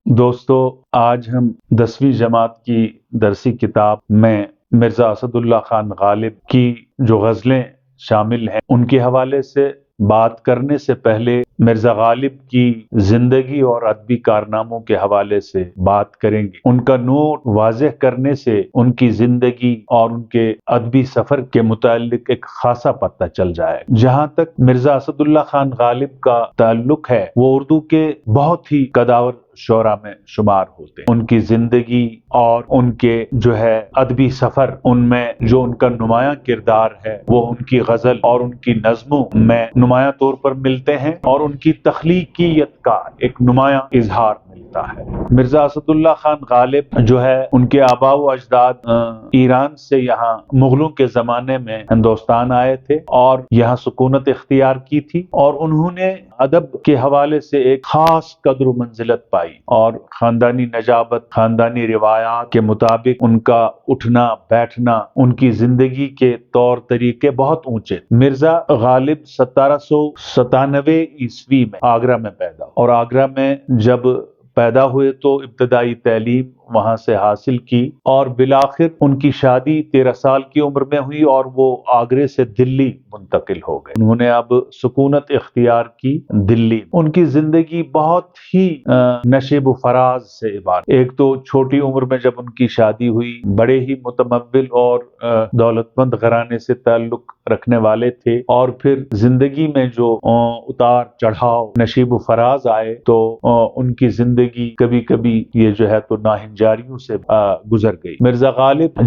دوستو، آج ہم 10ویں جماعت کی درسی کتاب میں مرزا اسد اللہ خان غالب کی جو غزلیں شامل ہیں ان کے حوالے سے بات کرنے سے پہلے مرزا غالب کی زندگی اور ادبی کارناموں کے حوالے سے بات کریں گے۔ ان کا نور واضح کرنے سے ان کی زندگی اور ان کے ادبی سفر کے متعلق ایک خاصا پتہ چل جائے۔ جہاں تک مرزا اسد اللہ خان غالب کا تعلق ہے، وہ اردو کے بہت ہی قداور شعراء میں شمار ہوتے ہیں۔ ان کی زندگی اور ان کے ادبی سفر، ان میں جو ان کا نمایاں کردار ہے وہ ان کی غزل اور ان کی نظموں میں نمایاں طور پر ملتے ہیں، اور ان کی تخلیقیت کا ایک نمایاں اظہار ملتا ہے۔ مرزا اسد اللہ خان غالب ان کے آباء و اجداد ایران سے یہاں مغلوں کے زمانے میں ہندوستان آئے تھے اور یہاں سکونت اختیار کی تھی، اور انہوں نے ادب کے حوالے سے ایک خاص قدر و منزلت پائی، اور خاندانی نجابت، خاندانی روایات کے مطابق ان کا اٹھنا بیٹھنا، ان کی زندگی کے طور طریقے بہت اونچے۔ مرزا غالب 1797 عیسوی میں آگرہ میں پیدا، اور آگرہ میں جب پیدا ہوئے تو ابتدائی تعلیم وہاں سے حاصل کی، اور بالآخر ان کی شادی 13 سال کی عمر میں ہوئی اور وہ آگرے سے دلی منتقل ہو گئے۔ انہوں نے اب سکونت اختیار کی دلی۔ ان کی زندگی بہت ہی نشیب و فراز سے عبارت۔ ایک تو چھوٹی عمر میں جب ان کی شادی ہوئی، بڑے ہی متمول اور دولت مند گھرانے سے تعلق رکھنے والے تھے، اور پھر زندگی میں جو اتار چڑھاؤ نشیب و فراز آئے تو ان کی زندگی کبھی کبھی یہ تو ناہنجاریوں سے گزر گئی۔ مرزا غالب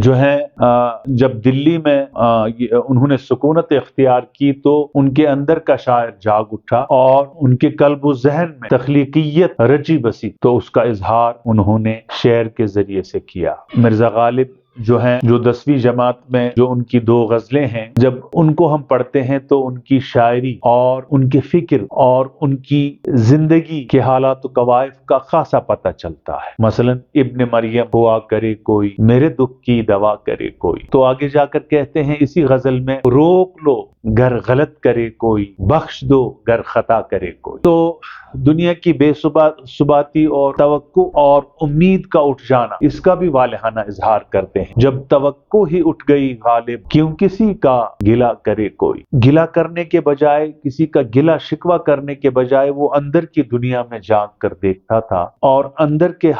جب دلی میں انہوں نے سکونت اختیار کی تو ان کے اندر کا شاعر جاگ اٹھا، اور ان کے قلب و ذہن میں تخلیقیت رچی بسی، تو اس کا اظہار انہوں نے شعر کے ذریعے سے کیا۔ مرزا غالب جو 10ویں جماعت میں جو ان کی 2 غزلیں ہیں، جب ان کو ہم پڑھتے ہیں تو ان کی شاعری اور ان کے فکر اور ان کی زندگی کے حالات و قوائف کا خاصا پتہ چلتا ہے۔ مثلا ابن مریم ہوا کرے کوئی، میرے دکھ کی دوا کرے کوئی، تو آگے جا کر کہتے ہیں اسی غزل میں، روک لو گر غلط کرے کوئی، بخش دو گر خطا کرے کوئی۔ تو دنیا کی بے ثباتی اور توقع اور امید کا اٹھ جانا، اس کا بھی والہانہ اظہار کرتے ہیں۔ جب توقع ہی اٹھ گئی غالب، کیوں کسی کا گلہ کرے کوئی۔ گلہ کرنے کے بجائے، کسی کا گلہ شکوہ کرنے کے بجائے، وہ اندر کی دنیا میں جھانک کر دیکھتا تھا، اور اندر کے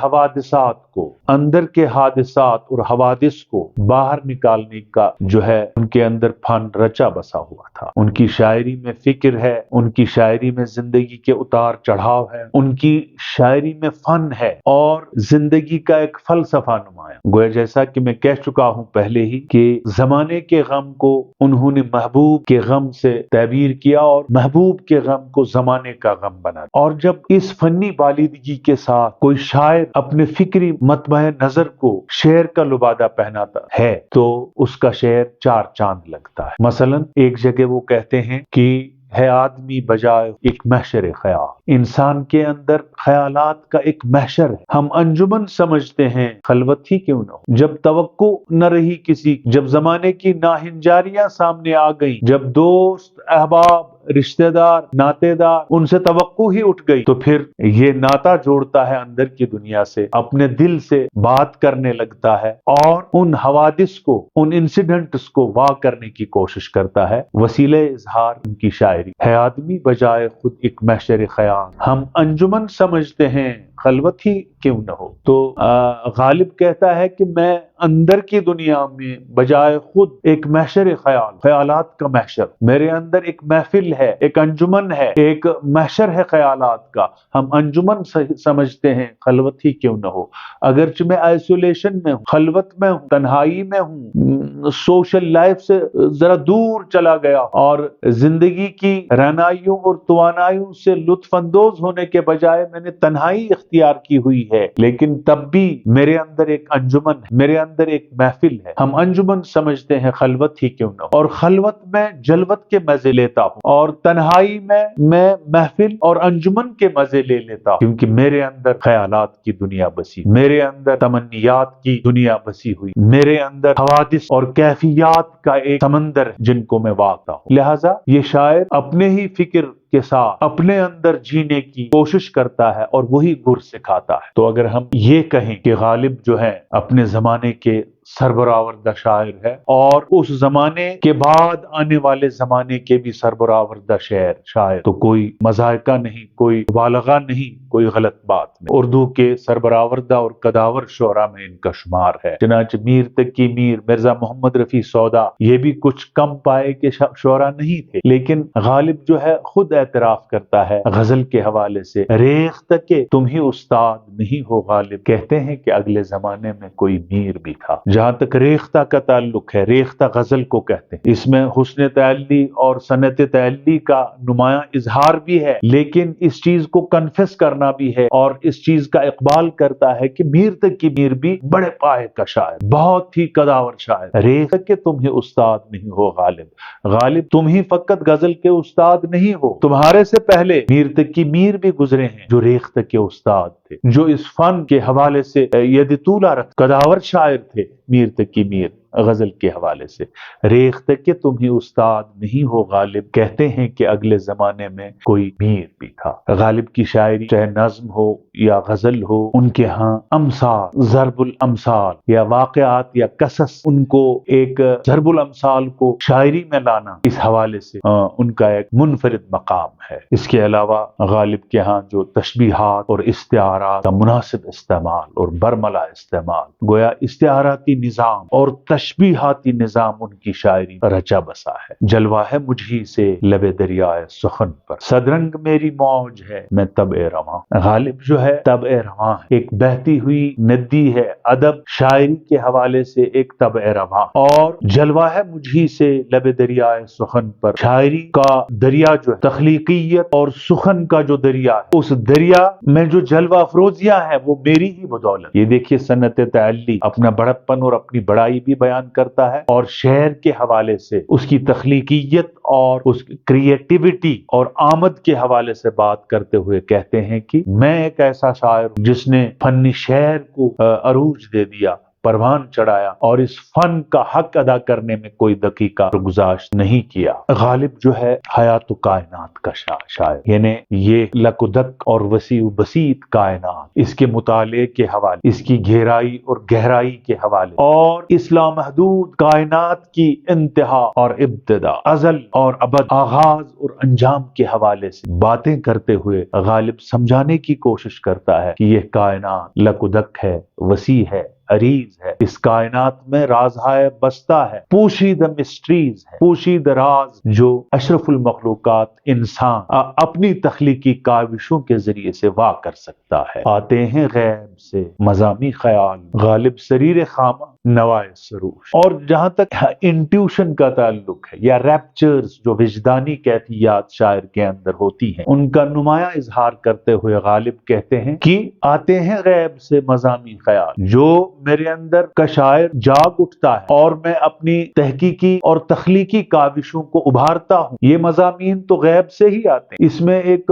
حادثات اور حوادث کو باہر نکالنے کا ان کے اندر فن رچا بسا ہوا تھا۔ ان کی شاعری میں فکر ہے، ان کی شاعری میں زندگی کے اتار چڑھاؤ ہے، ان کی شاعری میں فن ہے، اور زندگی کا ایک فلسفہ نمایاں۔ گویا جیسا کہ میں کہہ چکا ہوں پہلے ہی کہ زمانے کے غم کو انہوں نے محبوب کے غم سے تعبیر کیا، اور محبوب کے غم کو زمانے کا غم بنا۔ اور جب اس فنی بالیدگی کے ساتھ کوئی شاعر اپنے فکری مطمع نظر کو شعر کا لبادہ پہناتا ہے تو اس کا شعر 4 چاند لگتا ہے۔ مثلا ایک جگہ وہ کہتے ہیں کہ ہے آدمی بجائے ایک محشر خیال، انسان کے اندر خیالات کا ایک محشر ہے۔ ہم انجمن سمجھتے ہیں خلوت ہی کیوں نہ ہو۔ جب توقع نہ رہی کسی، جب زمانے کی ناہنجاریاں سامنے آ گئیں، جب دوست احباب رشتہ دار ناطے دار ان سے توقع ہی اٹھ گئی، تو پھر یہ ناطا جوڑتا ہے اندر کی دنیا سے، اپنے دل سے بات کرنے لگتا ہے، اور ان حوادث کو، ان انسیڈنٹس کو واہ کرنے کی کوشش کرتا ہے۔ وسیلہ اظہار ان کی شاعری ہے آدمی بجائے خود ایک محشر خیال، ہم انجمن سمجھتے ہیں خلوت ہی کیوں نہ ہو۔ تو غالب کہتا ہے کہ میں اندر کی دنیا میں بجائے خود ایک محشر خیال، خیالات کا محشر، میرے اندر ایک محفل ہے، ایک انجمن ہے، ایک محشر ہے خیالات کا، ہم انجمن سمجھتے ہیں خلوت ہی کیوں نہ ہو۔ اگرچہ میں آئسولیشن میں ہوں، خلوت میں ہوں، تنہائی میں ہوں، سوشل لائف سے ذرا دور چلا گیا، اور زندگی کی رعنائیوں اور توانائیوں سے لطف اندوز ہونے کے بجائے میں نے تنہائی اختیار کی ہوئی ہے، لیکن تب بھی میرے اندر ایک انجمن ہے، میرے اندر ایک محفل ہے، ہم انجمن سمجھتے ہیں خلوت ہی کیوں نہ ہو۔ اور خلوت میں جلوت کے مزے لیتا ہوں، اور تنہائی میں محفل اور انجمن کے مزے لے لیتا ہوں، کیونکہ میرے اندر خیالات کی دنیا بسی، میرے اندر تمنیات کی دنیا بسی ہوئی، میرے اندر حوادث اور کیفیات کا ایک سمندر جن کو میں واقع ہوں۔ لہٰذا یہ شاعر اپنے ہی فکر کے ساتھ اپنے اندر جینے کی کوشش کرتا ہے اور وہی گر سکھاتا ہے۔ تو اگر ہم یہ کہیں کہ غالب جو ہے اپنے زمانے کے سربراوردہ شاعر ہے اور اس زمانے کے بعد آنے والے زمانے کے بھی سربراوردہ شاعر، تو کوئی مضحکہ نہیں، کوئی مبالغہ نہیں، کوئی غلط بات نہیں۔ اردو کے سربراوردہ اور قداور شعراء میں ان کا شمار ہے۔ چنانچہ میر تقی میر، مرزا محمد رفیع سودا، یہ بھی کچھ کم پائے کے شعراء نہیں تھے، لیکن غالب جو ہے خود اعتراف کرتا ہے غزل کے حوالے سے، ریختہ کہ تم ہی استاد نہیں ہو غالب، کہتے ہیں کہ اگلے زمانے میں کوئی میر بھی تھا۔ جہاں تک ریختہ کا تعلق ہے، ریختہ غزل کو کہتے ہیں، اس میں حسن تعلی اور صنعت تعلی کا نمایاں اظہار بھی ہے، لیکن اس چیز کو کنفیس کرنا بھی ہے اور اس چیز کا اقبال کرتا ہے کہ میر تقی میر بھی بڑے پائے کا شاعر، بہت ہی قداور شاعر۔ ریختہ کہ تم ہی استاد نہیں ہو غالب، غالب تم ہی فقط غزل کے استاد نہیں ہو، تمہارے سے پہلے میر تقی میر بھی گزرے ہیں جو ریختہ کے استاد تھے، جو اس فن کے حوالے سے ید طولہ رکھ قداور شاعر تھے۔ میر تقی میر غزل کے حوالے سے، ریختہ کہ تم ہی استاد نہیں ہو غالب، کہتے ہیں کہ اگلے زمانے میں کوئی میر بھی تھا۔ غالب کی شاعری چاہے نظم ہو یا غزل ہو، ان کے ہاں امثال، ضرب الامثال یا واقعات یا قصص، ان کو ایک ضرب الامثال کو شاعری میں لانا، اس حوالے سے ان کا ایک منفرد مقام ہے۔ اس کے علاوہ غالب کے ہاں جو تشبیہات اور استعارات کا مناسب استعمال اور برملا استعمال، گویا استعاراتی نظام اور تشبیہاتی نظام ان کی شاعری رچا بسا ہے۔ جلوہ ہے مجھی سے لب دریائے سخن پر، صدرنگ میری موج ہے میں طبع رواں۔ غالب جو ہے طبع رواں ہے، ایک بہتی ہوئی ندی ہے، ادب شاعری کے حوالے سے ایک طبع رواں، اور جلوہ ہے مجھی سے لب دریائے سخن پر، شاعری کا دریا جو ہے، تخلیقیت اور سخن کا جو دریا ہے، اس دریا میں جو جلوہ افروزیاں ہے وہ میری ہی بدولت۔ یہ دیکھیے صنعت تعلی اپنا بڑپن اور اپنی بڑائی بھی بیان کرتا ہے، اور شعر کے حوالے سے اس کی تخلیقیت اور اس کی کریٹیوٹی اور آمد کے حوالے سے بات کرتے ہوئے کہتے ہیں کہ میں ایک ایسا شاعر ہوں جس نے فن شعر کو عروج دے دیا، پروان چڑھایا، اور اس فن کا حق ادا کرنے میں کوئی دقیقہ گزاشت نہیں کیا۔ غالب جو ہے حیات و کائنات کا شاعر، یعنی یہ لک و دک اور وسیع و بسیط کائنات، اس کے مطالعے کے حوالے، اس کی گہرائی اور گہرائی کے حوالے، اور اس لامحدود کائنات کی انتہا اور ابتدا، ازل اور ابد، آغاز اور انجام کے حوالے سے باتیں کرتے ہوئے غالب سمجھانے کی کوشش کرتا ہے کہ یہ کائنات لک و دک ہے، وسیع ہے، عریض ہے، اس کائنات میں رازہائے بستہ ہے، پوشیدہ مسٹریز ہے، پوشیدہ راز جو اشرف المخلوقات انسان اپنی تخلیقی کاوشوں کے ذریعے سے واہ کر سکتا ہے۔ آتے ہیں غیب سے مضامی خیال، غالب سریر خامہ نوائے سروش۔ اور جہاں تک انٹیوشن کا تعلق ہے یا ریپچرز، جو وجدانی کیفیات شاعر کے اندر ہوتی ہیں، ان کا نمایاں اظہار کرتے ہوئے غالب کہتے ہیں کہ آتے ہیں غیب سے مضامی خیال، جو میرے اندر کا شاعر جاگ اٹھتا ہے اور میں اپنی تحقیقی اور تخلیقی کاوشوں کو ابھارتا ہوں، یہ مضامین تو غیب سے ہی آتے ہیں، اس میں ایک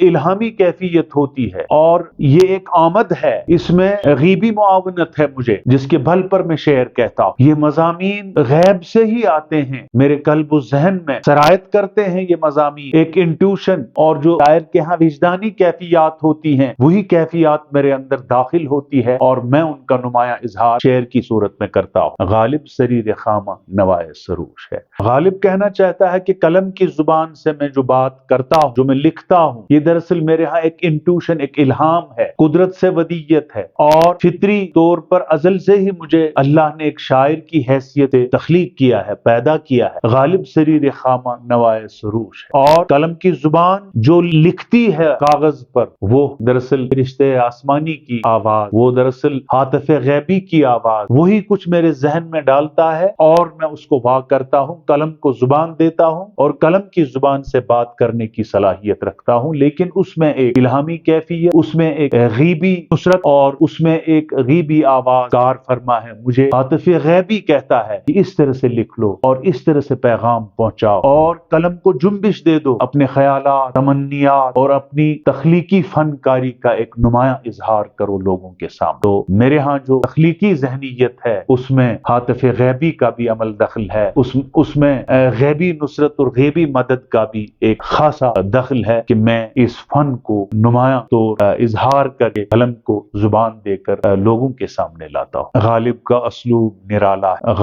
الہامی کیفیت ہوتی ہے اور یہ ایک آمد ہے، اس میں غیبی معاونت ہے مجھے، جس کے بل پر میں شعر کہتا ہوں۔ یہ مضامین غیب سے ہی آتے ہیں، میرے قلب و ذہن میں سرایت کرتے ہیں یہ مضامین، ایک انٹیوشن، اور جو شاعر کے ہاں وجدانی کیفیات ہوتی ہیں وہی کیفیات میرے اندر داخل ہوتی ہے اور میں ان کا نمایاں اظہار شعر کی صورت میں کرتا ہوں۔ غالب سریر خامہ نوائے سروش ہے۔ غالب کہنا چاہتا ہے کہ قلم کی زبان سے میں جو بات کرتا ہوں، جو میں لکھتا ہوں، یہ دراصل میرے ہاں ایک انٹیوشن، ایک الہام ہے، قدرت سے ودیت ہے، اور فطری طور پر ازل سے ہی مجھے اللہ نے ایک شاعر کی حیثیت تخلیق کیا ہے، پیدا کیا ہے۔ غالب سریر خامہ نوائے سروش ہے، اور قلم کی زبان جو لکھتی ہے کاغذ پر، وہ دراصل رشتے آسمانی کی آواز، وہ دراصل عاطف غیبی کی آواز، وہی کچھ میرے ذہن میں ڈالتا ہے اور میں اس کو واہ کرتا ہوں، قلم کو زبان دیتا ہوں اور قلم کی زبان سے بات کرنے کی صلاحیت رکھتا ہوں، لیکن اس میں ایک الہامی کیفیت، اس میں ایک غیبی نصرت اور اس میں ایک غیبی آواز کار فرما ہے مجھے عاطف غیبی کہتا ہے کہ اس طرح سے لکھ لو اور اس طرح سے پیغام پہنچاؤ اور قلم کو جنبش دے دو، اپنے خیالات، تمنیات اور اپنی تخلیقی فنکاری کا ایک نمایاں اظہار کرو لوگوں کے سامنے۔ تو میرے ہاں جو تخلیقی ذہنیت ہے اس میں عاطف غیبی کا بھی عمل دخل ہے، اس میں غیبی نصرت اور غیبی مدد کا بھی ایک خاصا دخل ہے کہ میں اس فن کو نمایاں طور اظہار کر کے قلم کو زبان دے کر لوگوں کے سامنے لاتا ہوں۔ غالب کا اسلوب نرالا ہے،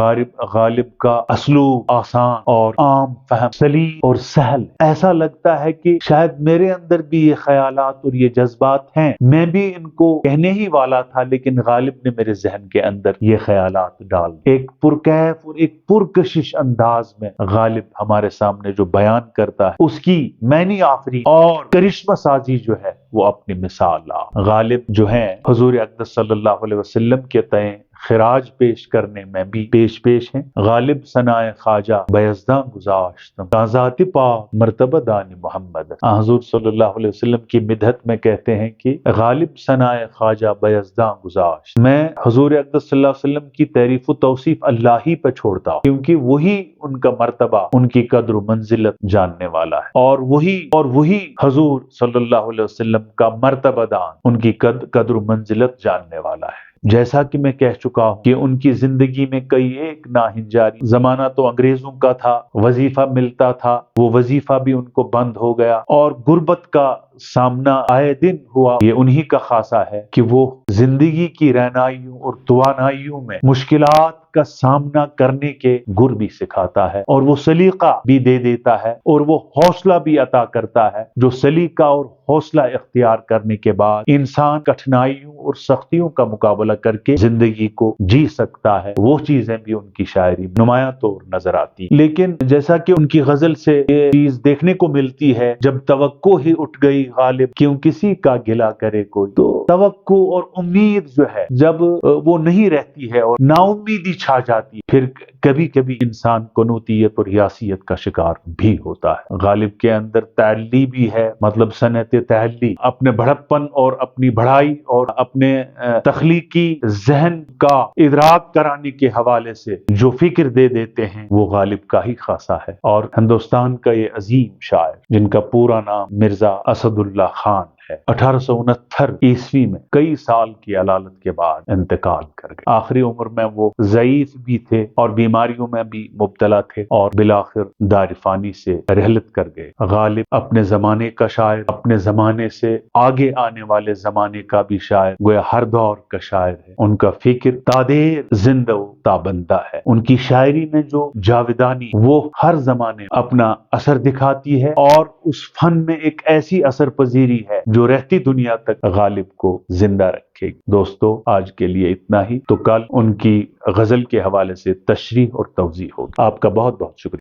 غالب کا اسلوب آسان اور عام فہم، سلیم اور سہل۔ ایسا لگتا ہے کہ شاید میرے اندر بھی یہ خیالات اور یہ جذبات ہیں، میں بھی ان کو کہنے ہی والا تھا، لیکن غالب نے میرے ذہن کے اندر یہ خیالات ڈال دیے۔ ایک پرکیف اور ایک پرکشش انداز میں غالب ہمارے سامنے جو بیان کرتا ہے اس کی معنی آفرین اور کرشمہ سازی جو ہے وہ اپنی مثال لا۔ غالب جو ہیں حضور اقدس صلی اللہ علیہ وسلم کے تئیں خراج پیش کرنے میں بھی پیش ہیں۔ غالب ثنائے خواجہ بیزداں گذاشتم، ذات پاک مرتبہ دان محمد۔ حضور صلی اللہ علیہ وسلم کی مدحت میں کہتے ہیں کہ غالب ثنائے خواجہ بیزداں گذاشت، میں حضور اقدس صلی اللہ علیہ وسلم کی تعریف و توصیف اللہ ہی پہ چھوڑتا ہوں، کیونکہ وہی ان کا مرتبہ، ان کی قدر و منزلت جاننے والا ہے، اور وہی حضور صلی اللہ علیہ وسلم کا مرتبہ دان، ان کی قدر و منزلت جاننے والا ہے۔ جیسا کہ میں کہہ چکا ہوں کہ ان کی زندگی میں کئی ایک ناہنجاری، زمانہ تو انگریزوں کا تھا، وظیفہ ملتا تھا، وہ وظیفہ بھی ان کو بند ہو گیا، اور غربت کا سامنا آئے دن ہوا۔ یہ انہی کا خاصہ ہے کہ وہ زندگی کی رہنائیوں اور توانائیوں میں مشکلات کا سامنا کرنے کے گر بھی سکھاتا ہے، اور وہ سلیقہ بھی دے دیتا ہے، اور وہ حوصلہ بھی عطا کرتا ہے، جو سلیقہ اور حوصلہ اختیار کرنے کے بعد انسان کٹھنائیوں اور سختیوں کا مقابلہ کر کے زندگی کو جی سکتا ہے۔ وہ چیزیں بھی ان کی شاعری میں نمایاں طور نظر آتی، لیکن جیسا کہ ان کی غزل سے یہ چیز دیکھنے کو ملتی ہے، جب توقع ہی اٹھ گئی غالب کیوں کسی کا گلہ کرے کوئی، تو توقع اور امید جو ہے جب وہ نہیں رہتی ہے اور نا امیدی چھا جاتی، پھر کبھی کبھی انسان قنوطیت اور یاسیت کا شکار بھی ہوتا ہے۔ غالب کے اندر تعلی بھی ہے، مطلب صنعت تعلی، اپنے بڑھپن اور اپنی بڑھائی اور اپنے تخلیقی ذہن کا ادراک کرانے کے حوالے سے جو فکر دے دیتے ہیں وہ غالب کا ہی خاصہ ہے۔ اور ہندوستان کا یہ عظیم شاعر جن کا پورا نام مرزا اسد اللہ خان ہے، 1869 میں کئی سال کی علالت کے بعد انتقال کر گئے۔ آخری عمر میں وہ ضعیف بھی تھے اور بیماریوں میں بھی مبتلا تھے، اور بالآخر دار فانی سے رحلت کر گئے۔ غالب اپنے زمانے کا شاعر، اپنے زمانے سے آگے آنے والے زمانے کا بھی شاعر، گویا ہر دور کا شاعر ہے۔ ان کا فکر تادیر زندہ و تابندہ ہے، ان کی شاعری میں جو جاودانی وہ ہر زمانے اپنا اثر دکھاتی ہے، اور اس فن میں ایک ایسی اثر پذیری ہے جو رہتی دنیا تک غالب کو زندہ رکھے گی۔ دوستو آج کے لیے اتنا ہی، تو کل ان کی غزل کے حوالے سے تشریح اور توضیح ہوگی۔ آپ کا بہت بہت شکریہ۔